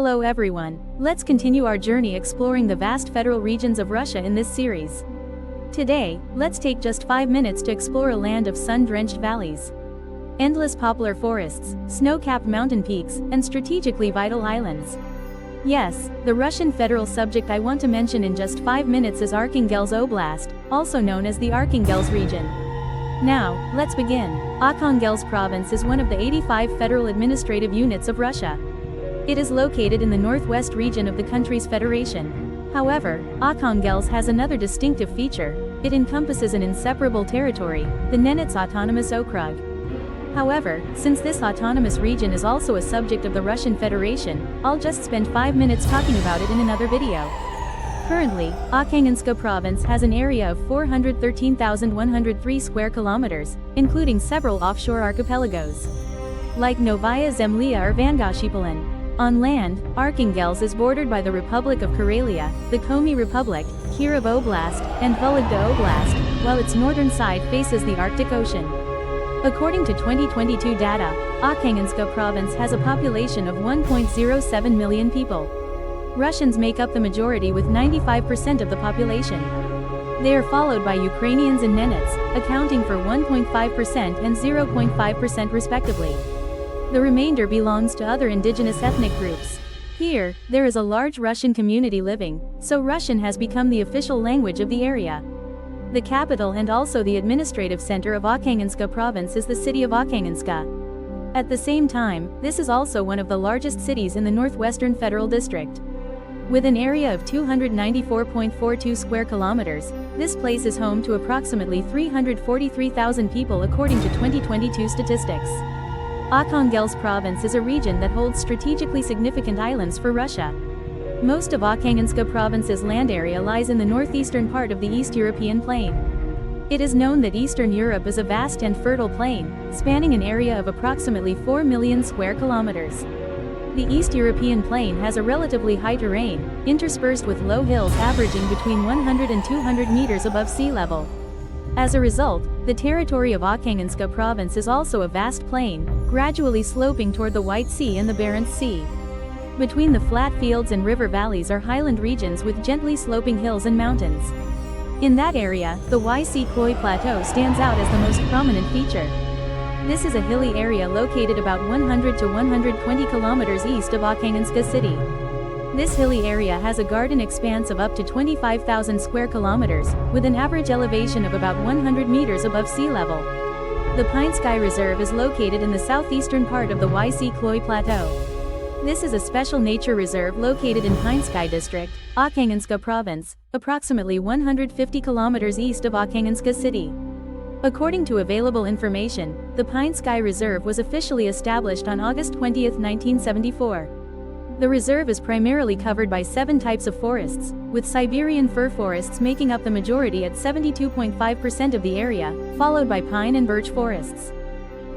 Hello everyone, let's continue our journey exploring the vast federal regions of Russia in this series. Today, let's take just 5 minutes to explore a land of sun-drenched valleys, endless poplar forests, snow-capped mountain peaks, and strategically vital islands. Yes, the Russian federal subject I want to mention in just 5 minutes is Arkhangelsk Oblast, also known as the Arkhangelsk region. Now, let's begin. Arkhangelsk province is one of the 85 federal administrative units of Russia. It is located in the northwest region of the country's federation. However, Arkhangelsk has another distinctive feature: it encompasses an inseparable territory, the Nenets Autonomous Okrug. However, since this autonomous region is also a subject of the Russian Federation, I'll just spend 5 minutes talking about it in another video. Currently, Arkhangelsk province has an area of 413,103 square kilometers, including several offshore archipelagos, like Novaya Zemlya or Vangashipolin. On land, Arkhangelsk is bordered by the Republic of Karelia, the Komi Republic, Kirov Oblast, and Vologda Oblast, while its northern side faces the Arctic Ocean. According to 2022 data, Arkhangelsk province has a population of 1.07 million people. Russians make up the majority with 95% of the population. They are followed by Ukrainians and Nenets, accounting for 1.5% and 0.5% respectively. The remainder belongs to other indigenous ethnic groups. Here, there is a large Russian community living, so Russian has become the official language of the area. The capital and also the administrative center of Arkhangelsk province is the city of Arkhangelsk. At the same time, this is also one of the largest cities in the northwestern federal district. With an area of 294.42 square kilometers, this place is home to approximately 343,000 people according to 2022 statistics. Arkhangelsk province is a region that holds strategically significant islands for Russia. Most of Arkhangelsk province's land area lies in the northeastern part of the East European plain. It is known that Eastern Europe is a vast and fertile plain, spanning an area of approximately 4 million square kilometers. The East European plain has a relatively high terrain, interspersed with low hills averaging between 100 and 200 meters above sea level. As a result, the territory of Arkhangelsk province is also a vast plain, gradually sloping toward the White Sea and the Barents Sea. Between the flat fields and river valleys are highland regions with gently sloping hills and mountains. In that area, the YC Kloy Plateau stands out as the most prominent feature. This is a hilly area located about 100 to 120 kilometers east of Arkhangelsk city. This hilly area has a garden expanse of up to 25,000 square kilometers, with an average elevation of about 100 meters above sea level. The Pine Sky Reserve is located in the southeastern part of the YC Kloy Plateau. This is a special nature reserve located in Pine Sky District, Arkhangelsk province, approximately 150 kilometers east of Arkhangelsk city. According to available information, the Pine Sky Reserve was officially established on August 20, 1974. The reserve is primarily covered by 7 types of forests, with Siberian fir forests making up the majority at 72.5% of the area, followed by pine and birch forests.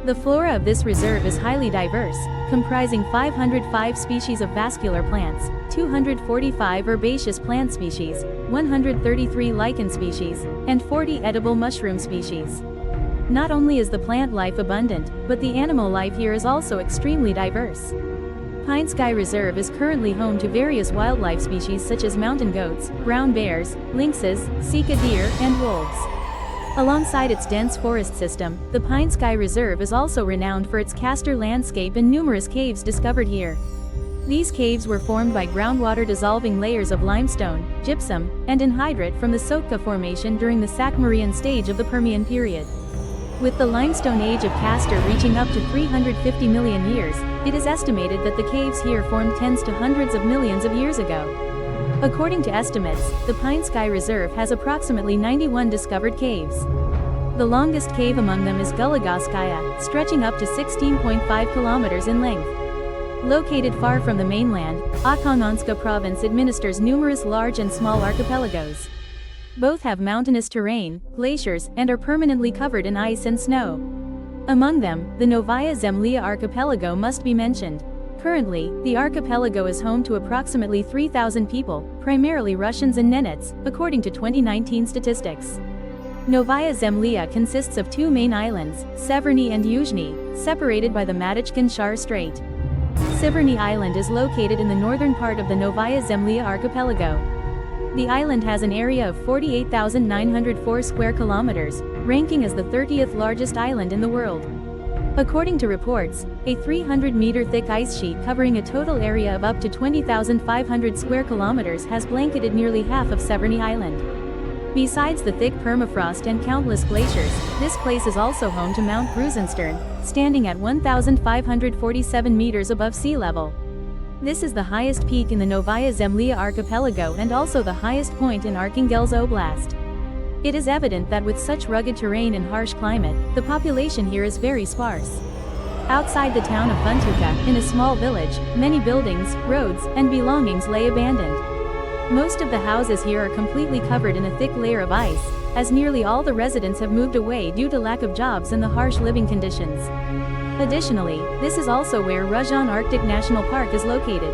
The flora of this reserve is highly diverse, comprising 505 species of vascular plants, 245 herbaceous plant species, 133 lichen species, and 40 edible mushroom species. Not only is the plant life abundant, but the animal life here is also extremely diverse. Pine Sky Reserve is currently home to various wildlife species such as mountain goats, brown bears, lynxes, sika deer, and wolves. Alongside its dense forest system, the Pine Sky Reserve is also renowned for its castor landscape and numerous caves discovered here. These caves were formed by groundwater dissolving layers of limestone, gypsum, and anhydrite from the Sotka Formation during the Saccarian stage of the Permian period. With the limestone age of castor reaching up to 350 million years, it is estimated that the caves here formed tens to hundreds of millions of years ago. According to estimates, the Pine Sky Reserve has approximately 91 discovered caves. The longest cave among them is Gulagovskaya, stretching up to 16.5 kilometers in length. Located far from the mainland, Arkhangelsk province administers numerous large and small archipelagos. Both have mountainous terrain, glaciers, and are permanently covered in ice and snow. Among them, the Novaya Zemlya archipelago must be mentioned. Currently, the archipelago is home to approximately 3,000 people, primarily Russians and Nenets, according to 2019 statistics. Novaya Zemlya consists of 2 main islands, Severny and Yuzhny, separated by the Matichkin Shar Strait. Severny Island is located in the northern part of the Novaya Zemlya archipelago. The island has an area of 48,904 square kilometers, ranking as the 30th largest island in the world. According to reports, a 300-meter thick ice sheet covering a total area of up to 20,500 square kilometers has blanketed nearly half of Severny Island. Besides the thick permafrost and countless glaciers, this place is also home to Mount Grusenstern, standing at 1,547 meters above sea level. This is the highest peak in the Novaya Zemlya archipelago and also the highest point in Arkhangelsk Oblast. It is evident that with such rugged terrain and harsh climate, the population here is very sparse. Outside the town of Funtuka, in a small village, many buildings, roads, and belongings lay abandoned. Most of the houses here are completely covered in a thick layer of ice, as nearly all the residents have moved away due to lack of jobs and the harsh living conditions. Additionally, this is also where Ruzhan Arctic National Park is located.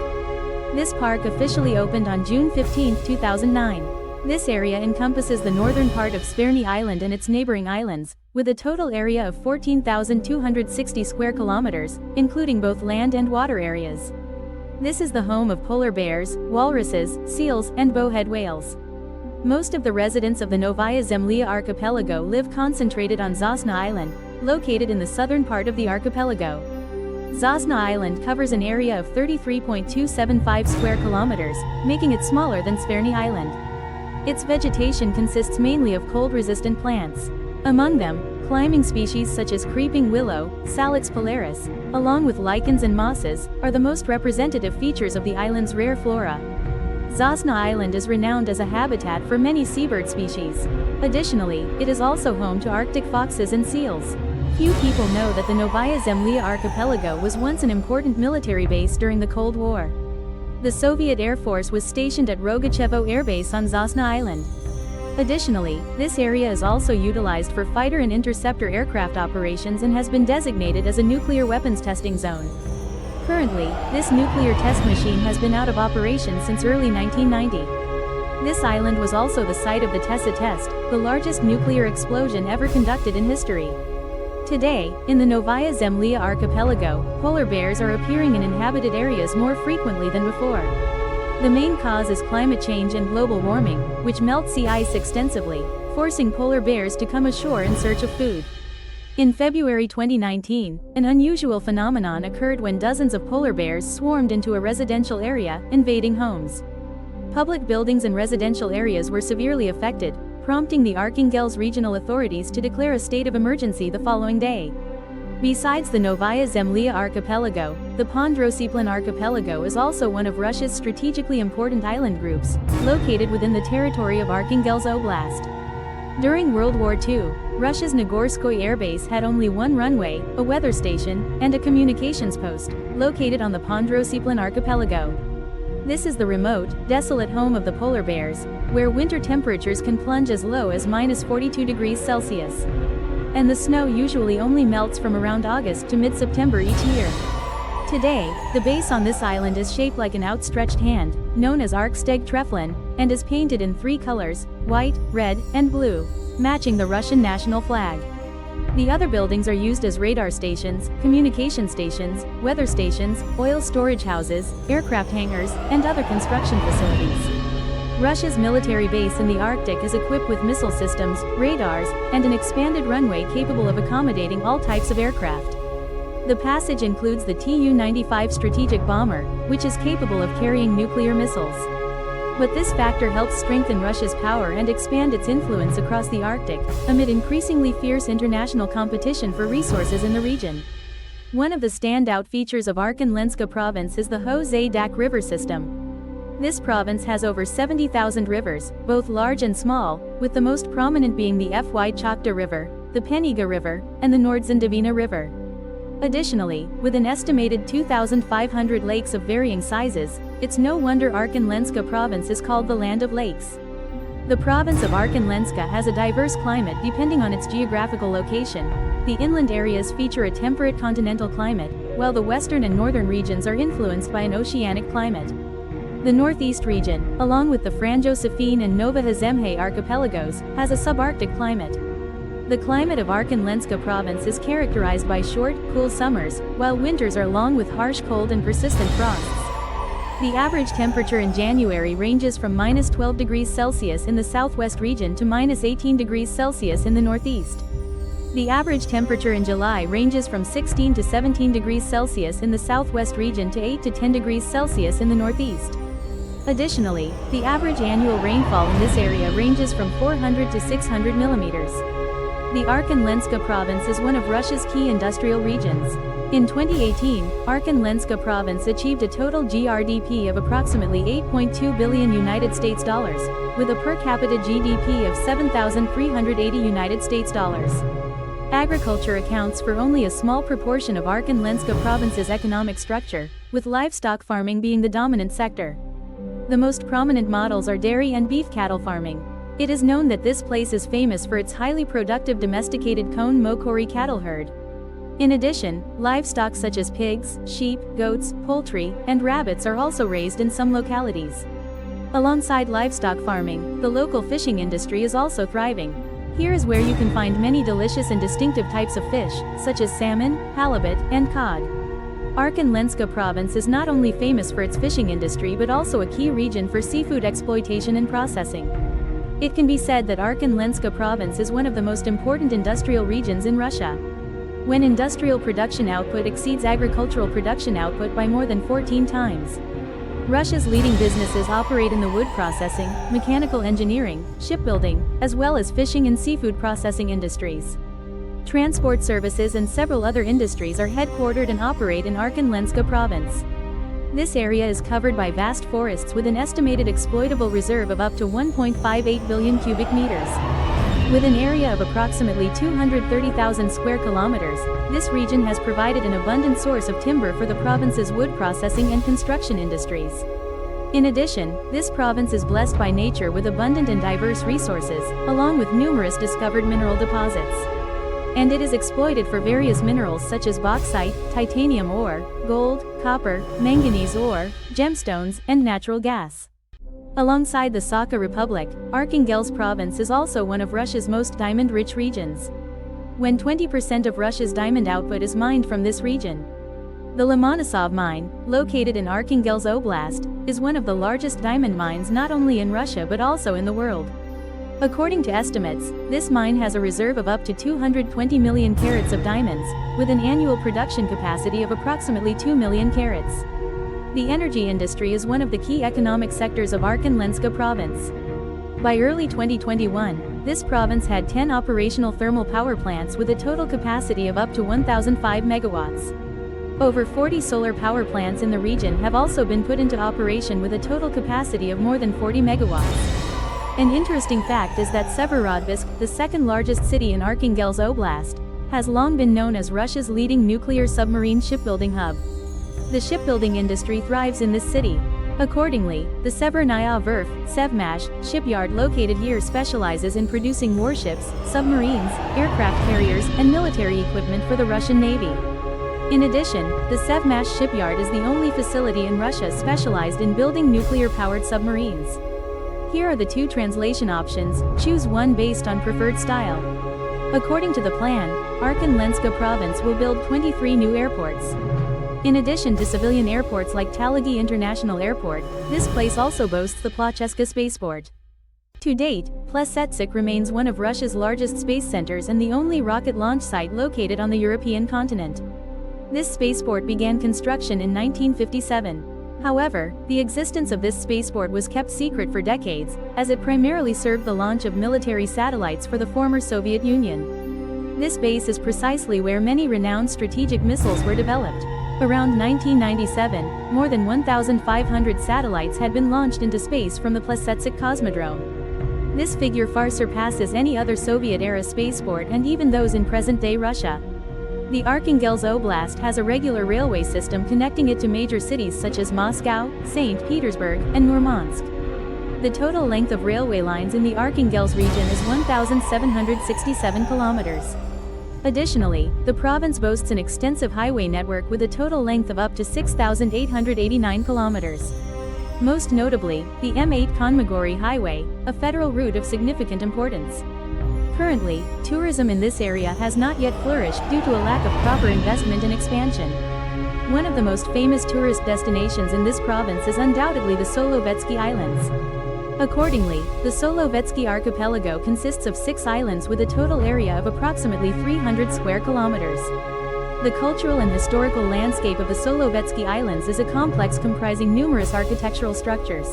This park officially opened on June 15, 2009. This area encompasses the northern part of Severny Island and its neighboring islands, with a total area of 14,260 square kilometers, including both land and water areas. This is the home of polar bears, walruses, seals, and bowhead whales. Most of the residents of the Novaya Zemlya archipelago live concentrated on Zasna Island, located in the southern part of the archipelago. Zasna Island covers an area of 33.275 square kilometers, making it smaller than Severny Island. Its vegetation consists mainly of cold-resistant plants. Among them, climbing species such as creeping willow, Salix polaris, along with lichens and mosses, are the most representative features of the island's rare flora. Zasna Island is renowned as a habitat for many seabird species. Additionally, it is also home to Arctic foxes and seals. Few people know that the Novaya Zemlya archipelago was once an important military base during the Cold War. The Soviet Air Force was stationed at Rogachevo Air Base on Zasna Island. Additionally, this area is also utilized for fighter and interceptor aircraft operations and has been designated as a nuclear weapons testing zone. Currently, this nuclear test machine has been out of operation since early 1990. This island was also the site of the Tessa test, the largest nuclear explosion ever conducted in history. Today, in the Novaya Zemlya archipelago, polar bears are appearing in inhabited areas more frequently than before. The main cause is climate change and global warming, which melts sea ice extensively, forcing polar bears to come ashore in search of food. In February 2019, an unusual phenomenon occurred when dozens of polar bears swarmed into a residential area, invading homes. Public buildings and residential areas were severely affected, prompting the Arkhangelsk regional authorities to declare a state of emergency the following day. Besides the Novaya Zemlya archipelago, the Podrosyplin archipelago is also one of Russia's strategically important island groups, located within the territory of Arkhangelsk Oblast. During World War II, Russia's Nagorskoye Air Base had only one runway, a weather station, and a communications post, located on the Podrosyplin archipelago. This is the remote, desolate home of the polar bears, where winter temperatures can plunge as low as -42 degrees Celsius. And the snow usually only melts from around August to mid-September each year. Today, the base on this island is shaped like an outstretched hand, known as Arksteg Treflin, and is painted in 3 colors, white, red, and blue, matching the Russian national flag. The other buildings are used as radar stations, communication stations, weather stations, oil storage houses, aircraft hangars, and other construction facilities. Russia's military base in the Arctic is equipped with missile systems, radars, and an expanded runway capable of accommodating all types of aircraft. The passage includes the Tu-95 strategic bomber, which is capable of carrying nuclear missiles. But this factor helps strengthen Russia's power and expand its influence across the Arctic, amid increasingly fierce international competition for resources in the region. One of the standout features of Arkhangelsk province is the Ho-Zaydak river system. This province has over 70,000 rivers, both large and small, with the most prominent being the Fy Chokta River, the Peniga River, and the Nordzindavina River. Additionally, with an estimated 2,500 lakes of varying sizes, it's no wonder Arkhangelsk province is called the Land of Lakes. The province of Arkhangelsk has a diverse climate depending on its geographical location. The inland areas feature a temperate continental climate, while the western and northern regions are influenced by an oceanic climate. The northeast region, along with the Franjo-Safin and Novaya Zemlya archipelagos, has a subarctic climate. The climate of Arkhangelsk province is characterized by short, cool summers, while winters are long with harsh cold and persistent frosts. The average temperature in January ranges from -12 degrees Celsius in the southwest region to -18 degrees Celsius in the northeast. The average temperature in July ranges from 16 to 17 degrees Celsius in the southwest region to 8 to 10 degrees Celsius in the northeast. Additionally, the average annual rainfall in this area ranges from 400 to 600 millimeters. The Arkhangelsk province is one of Russia's key industrial regions. In 2018, Arkhangelsk province achieved a total GRDP of approximately $8.2 billion United States dollars, with a per capita GDP of $7,380 United States dollars. Agriculture accounts for only a small proportion of Arkhangelsk province's economic structure, with livestock farming being the dominant sector. The most prominent models are dairy and beef cattle farming. It is known that this place is famous for its highly productive domesticated Kon Mokori cattle herd. In addition, livestock such as pigs, sheep, goats, poultry, and rabbits are also raised in some localities. Alongside livestock farming, the local fishing industry is also thriving. Here is where you can find many delicious and distinctive types of fish, such as salmon, halibut, and cod. Arkhangelsk province is not only famous for its fishing industry but also a key region for seafood exploitation and processing. It can be said that Arkhangelsk province is one of the most important industrial regions in Russia. When industrial production output exceeds agricultural production output by more than 14 times. Russia's leading businesses operate in the wood processing, mechanical engineering, shipbuilding, as well as fishing and seafood processing industries. Transport services and several other industries are headquartered and operate in Arkhangelsk province. This area is covered by vast forests with an estimated exploitable reserve of up to 1.58 billion cubic meters. With an area of approximately 230,000 square kilometers, this region has provided an abundant source of timber for the province's wood processing and construction industries. In addition, this province is blessed by nature with abundant and diverse resources, along with numerous discovered mineral deposits. And it is exploited for various minerals such as bauxite, titanium ore, gold, copper, manganese ore, gemstones, and natural gas. Alongside the Sakha Republic, Arkhangelsk province is also one of Russia's most diamond-rich regions. When 20% of Russia's diamond output is mined from this region. The Lomonosov mine, located in Arkhangelsk Oblast, is one of the largest diamond mines not only in Russia but also in the world. According to estimates, this mine has a reserve of up to 220 million carats of diamonds, with an annual production capacity of approximately 2 million carats. The energy industry is one of the key economic sectors of Arkhangelsk province. By early 2021, this province had 10 operational thermal power plants with a total capacity of up to 1,005 megawatts. Over 40 solar power plants in the region have also been put into operation with a total capacity of more than 40 megawatts. An interesting fact is that Severodvinsk, the second largest city in Arkhangelsk Oblast, has long been known as Russia's leading nuclear submarine shipbuilding hub. The shipbuilding industry thrives in this city. Accordingly, the Severnaya Verf, Sevmash, shipyard located here specializes in producing warships, submarines, aircraft carriers, and military equipment for the Russian Navy. In addition, the Sevmash shipyard is the only facility in Russia specialized in building nuclear-powered submarines. Here are the two translation options, choose one based on preferred style. According to the plan, Arkhangelsk province will build 23 new airports. In addition to civilian airports like Talagi International Airport, this place also boasts the Plocheska spaceport. To date, Plesetsk remains one of Russia's largest space centers and the only rocket launch site located on the European continent. This spaceport began construction in 1957. However, the existence of this spaceport was kept secret for decades, as it primarily served the launch of military satellites for the former Soviet Union. This base is precisely where many renowned strategic missiles were developed. Around 1997, more than 1,500 satellites had been launched into space from the Plesetsk Cosmodrome. This figure far surpasses any other Soviet-era spaceport and even those in present-day Russia. The Arkhangelsk Oblast has a regular railway system connecting it to major cities such as Moscow, St. Petersburg, and Murmansk. The total length of railway lines in the Arkhangelsk region is 1,767 kilometers. Additionally, the province boasts an extensive highway network with a total length of up to 6,889 kilometers. Most notably, the M8 Konmagori Highway, a federal route of significant importance. Currently, tourism in this area has not yet flourished due to a lack of proper investment and expansion. One of the most famous tourist destinations in this province is undoubtedly the Solovetsky Islands. Accordingly, the Solovetsky archipelago consists of 6 islands with a total area of approximately 300 square kilometers. The cultural and historical landscape of the Solovetsky Islands is a complex comprising numerous architectural structures.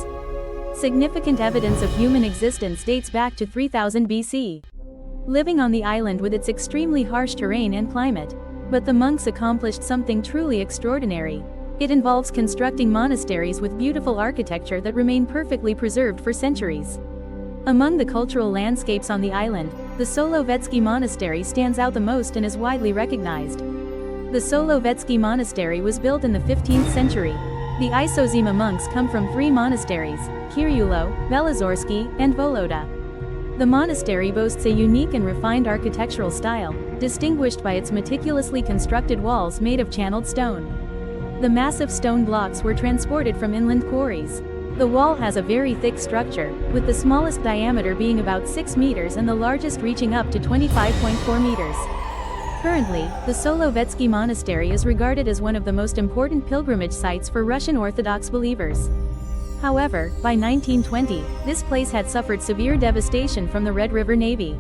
Significant evidence of human existence dates back to 3000 BC. Living on the island with its extremely harsh terrain and climate. But the monks accomplished something truly extraordinary. It involves constructing monasteries with beautiful architecture that remain perfectly preserved for centuries. Among the cultural landscapes on the island, the Solovetsky Monastery stands out the most and is widely recognized. The Solovetsky Monastery was built in the 15th century. The Isozema monks come from 3 monasteries, Kiryulo, Belozorsky, and Voloda. The monastery boasts a unique and refined architectural style, distinguished by its meticulously constructed walls made of channeled stone. The massive stone blocks were transported from inland quarries. The wall has a very thick structure, with the smallest diameter being about 6 meters and the largest reaching up to 25.4 meters. Currently, the Solovetsky Monastery is regarded as one of the most important pilgrimage sites for Russian Orthodox believers. However, by 1920, this place had suffered severe devastation from the Red River Navy.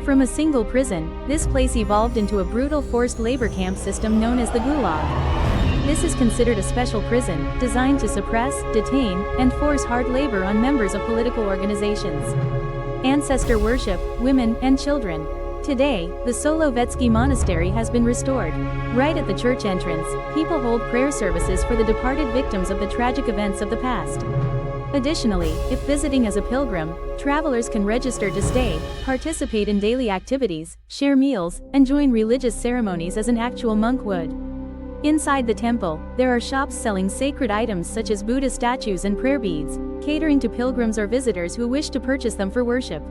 From a single prison, this place evolved into a brutal forced labor camp system known as the Gulag. This is considered a special prison, designed to suppress, detain, and force hard labor on members of political organizations. Ancestor worship, women, and children. Today, the Solovetsky Monastery has been restored. Right at the church entrance, people hold prayer services for the departed victims of the tragic events of the past. Additionally, if visiting as a pilgrim, travelers can register to stay, participate in daily activities, share meals, and join religious ceremonies as an actual monk would. Inside the temple, there are shops selling sacred items such as Buddha statues and prayer beads, catering to pilgrims or visitors who wish to purchase them for worship.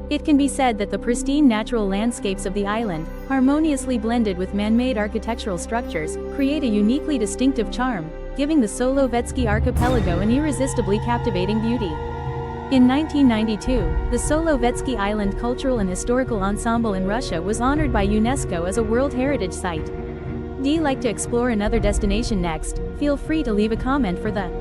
It can be said that the pristine natural landscapes of the island, harmoniously blended with man-made architectural structures, create a uniquely distinctive charm, giving the Solovetsky archipelago an irresistibly captivating beauty. In 1992, the Solovetsky Island Cultural and Historical Ensemble in Russia was honored by UNESCO as a World Heritage Site. Do you like to explore another destination next? Feel free to leave a comment for the